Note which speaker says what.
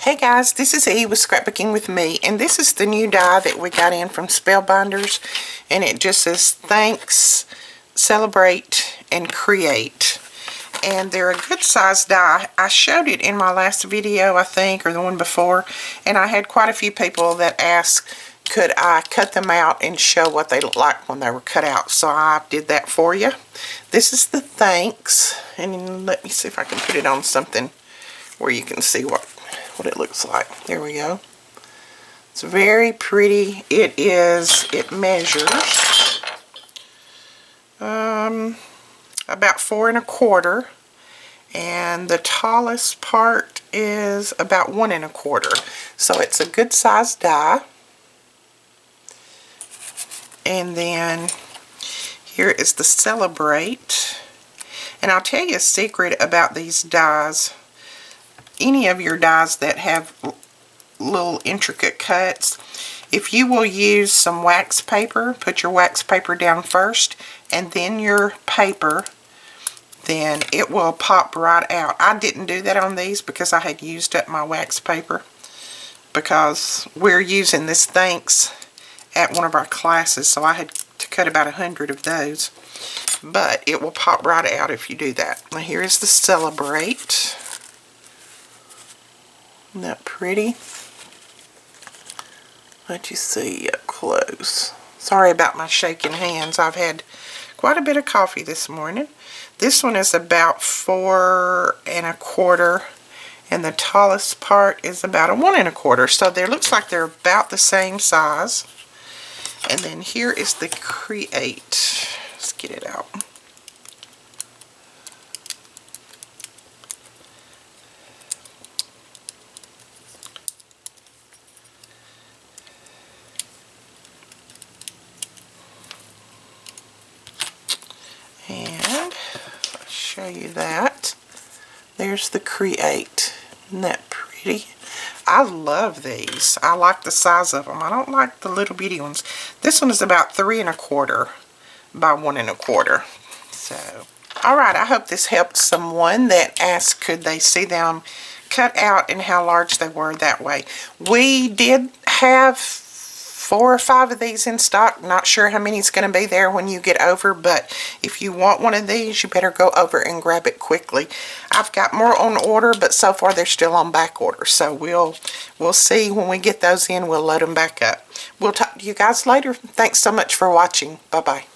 Speaker 1: Hey guys, this is E with Scrapbooking with me, and this is the new die that we got in from Spellbinders, and it just says thanks, celebrate, and create. And they're a good size die. I showed it in my last video, I think, or the one before, and I had quite a few people that asked could I cut them out and show what they look like when they were cut out. So I did that for you. This is the thanks, and let me see if I can put it on something where you can see what it looks like. There we go. It's very pretty. It measures about 4 1/4, and the tallest part is about 1 1/4. So it's a good size die. And then here is the celebrate. And I'll tell you a secret about these dies. Any of your dies that have little intricate cuts, if you will use some wax paper, put your wax paper down first and then your paper, then it will pop right out. I didn't do that on these because I had used up my wax paper, because we're using this thanks at one of our classes, so I had to cut about 100 of those, but it will pop right out if you do that. Now here is the celebrate. Isn't that pretty? Let you see up close. Sorry about my shaking hands. I've had quite a bit of coffee this morning. This one is about 4 1/4, and the tallest part is about a 1 1/4. So there looks like they're about the same size. And then here is the create. Let's get it out. And I'll show you that. There's the create. Isn't that pretty? I love these. I like the size of them. I don't like the little bitty ones. This one is about 3 1/4 by 1 1/4. So, alright, I hope this helped someone that asked could they see them cut out and how large they were that way. We did have 4 or 5 of these in stock. Not sure how many is going to be there when you get over, but if you want one of these, you better go over and grab it quickly. I've got more on order, but so far they're still on back order. So we'll see when we get those in. We'll load them back up. We'll talk to you guys later. Thanks so much for watching. Bye-bye.